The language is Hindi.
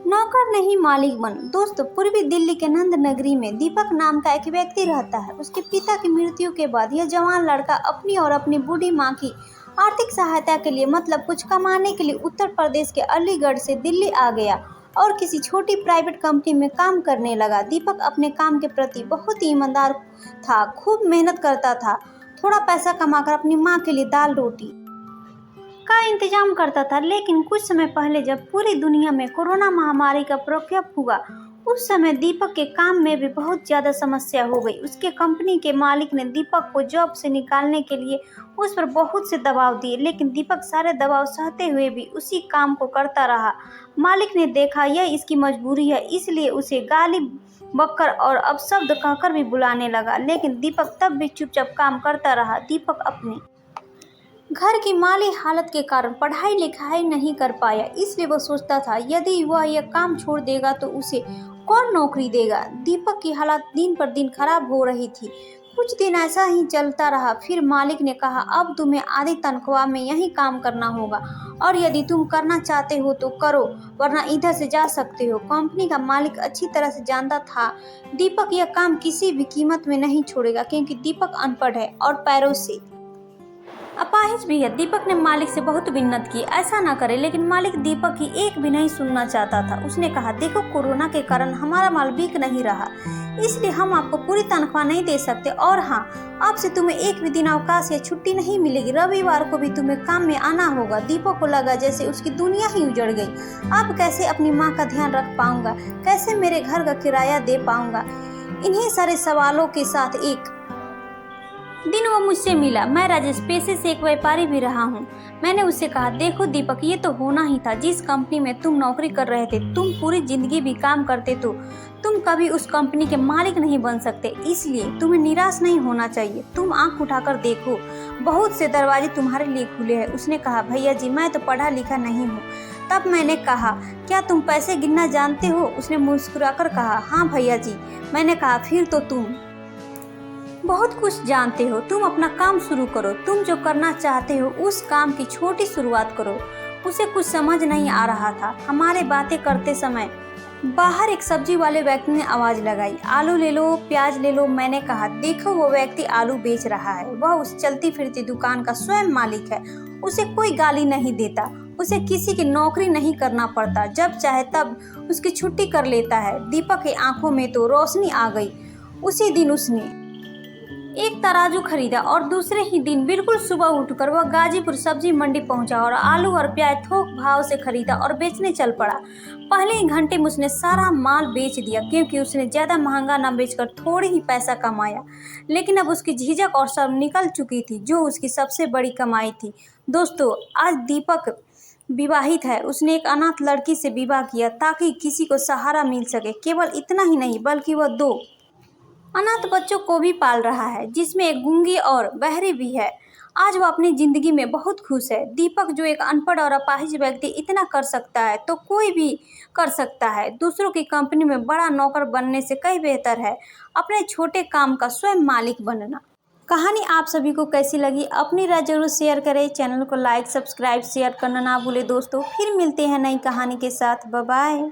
नौकर नहीं मालिक बन। दोस्तों, पूर्वी दिल्ली के नंद नगरी में दीपक नाम का एक व्यक्ति रहता है। उसके पिता की मृत्यु के बाद यह जवान लड़का अपनी और अपनी बूढ़ी माँ की आर्थिक सहायता के लिए मतलब कुछ कमाने के लिए उत्तर प्रदेश के अलीगढ़ से दिल्ली आ गया और किसी छोटी प्राइवेट कंपनी में काम करने लगा। दीपक अपने काम के प्रति बहुत ही ईमानदार था, खूब मेहनत करता था, थोड़ा पैसा कमाकर अपनी माँ के लिए दाल रोटी का इंतजाम करता था। लेकिन कुछ समय पहले जब पूरी दुनिया में कोरोना महामारी का प्रकोप हुआ, उस समय दीपक के काम में भी बहुत ज़्यादा समस्या हो गई। उसके कंपनी के मालिक ने दीपक को जॉब से निकालने के लिए उस पर बहुत से दबाव दिए, लेकिन दीपक सारे दबाव सहते हुए भी उसी काम को करता रहा। मालिक ने देखा यह इसकी मजबूरी है, इसलिए उसे गाली बककर और अपशब्द कहकर भी बुलाने लगा, लेकिन दीपक तब भी चुपचाप काम करता रहा। दीपक अपने घर की माली हालत के कारण पढ़ाई लिखाई नहीं कर पाया, इसलिए वह सोचता था यदि वह यह काम छोड़ देगा तो उसे कौन नौकरी देगा। दीपक की हालत दिन पर दिन खराब हो रही थी। कुछ दिन ऐसा ही चलता रहा, फिर मालिक ने कहा अब तुम्हें आधी तनख्वाह में यही काम करना होगा और यदि तुम करना चाहते हो तो करो, वरना इधर से जा सकते हो। कंपनी का मालिक अच्छी तरह से जानता था दीपक यह काम किसी भी कीमत में नहीं छोड़ेगा, क्योंकि दीपक अनपढ़ है और पैरों से अपाहिज भी है। दीपक ने मालिक से बहुत विनती की ऐसा ना करे, लेकिन मालिक दीपक की एक भी नहीं सुनना चाहता था। उसने कहा देखो, कोरोना के कारण हमारा माल बिक नहीं रहा, इसलिए हम आपको पूरी तनख्वाह नहीं दे सकते, और हाँ, अब से तुम्हें एक भी दिन अवकाश या छुट्टी नहीं मिलेगी, रविवार को भी तुम्हें काम में आना होगा। दीपक को लगा जैसे उसकी दुनिया ही उजड़ गई। अब कैसे अपनी माँ का ध्यान रख पाऊंगा, कैसे मेरे घर का किराया दे पाऊंगा। इन्हीं सारे सवालों के साथ एक दिन वो मुझसे मिला। मैं राजेश पेशे से एक व्यापारी भी रहा हूँ। मैंने उससे कहा देखो दीपक, ये तो होना ही था। जिस कंपनी में तुम नौकरी कर रहे थे, तुम पूरी जिंदगी भी काम करते तो तुम कभी उस कंपनी के मालिक नहीं बन सकते, इसलिए तुम्हें निराश नहीं होना चाहिए। तुम आंख उठाकर देखो, बहुत से दरवाजे तुम्हारे लिए खुले हैं। उसने कहा भैया जी, मैं तो पढ़ा लिखा नहीं हूँ। तब मैंने कहा क्या तुम पैसे गिनना जानते हो? उसने मुस्कुराकर कहा हाँ भैया जी। मैंने कहा फिर तो तुम बहुत कुछ जानते हो। तुम अपना काम शुरू करो, तुम जो करना चाहते हो उस काम की छोटी शुरुआत करो। उसे कुछ समझ नहीं आ रहा था। हमारे बातें करते समय बाहर एक सब्जी वाले व्यक्ति ने आवाज लगाई, आलू ले लो, प्याज ले लो। मैंने कहा देखो, वो व्यक्ति आलू बेच रहा है, वह उस चलती फिरती दुकान का स्वयं मालिक है। उसे कोई गाली नहीं देता, उसे किसी की नौकरी नहीं करना पड़ता, जब चाहे तब उसकी छुट्टी कर लेता है। दीपक की आंखों में तो रोशनी आ गई। उसी दिन उसने एक तराजू खरीदा और दूसरे ही दिन बिल्कुल सुबह उठकर वह गाजीपुर सब्जी मंडी पहुंचा और आलू और प्याज थोक भाव से खरीदा और बेचने चल पड़ा। पहले ही घंटे में उसने सारा माल बेच दिया, क्योंकि उसने ज़्यादा महंगा न बेचकर थोड़ी ही पैसा कमाया। लेकिन अब उसकी झिझक और शर्म निकल चुकी थी, जो उसकी सबसे बड़ी कमाई थी। दोस्तों, आज दीपक विवाहित है। उसने एक अनाथ लड़की से विवाह किया ताकि किसी को सहारा मिल सके। केवल इतना ही नहीं, बल्कि वह 2 अनाथ बच्चों को भी पाल रहा है, जिसमें एक गूंगी और बहरी भी है। आज वो अपनी जिंदगी में बहुत खुश है। दीपक जो एक अनपढ़ और अपाहिज व्यक्ति इतना कर सकता है, तो कोई भी कर सकता है। दूसरों की कंपनी में बड़ा नौकर बनने से कहीं बेहतर है अपने छोटे काम का स्वयं मालिक बनना। कहानी आप सभी को कैसी लगी, अपनी राय जरूर शेयर करें। चैनल को लाइक, सब्सक्राइब, शेयर करना ना भूले दोस्तों। फिर मिलते हैं नई कहानी के साथ। Bye bye.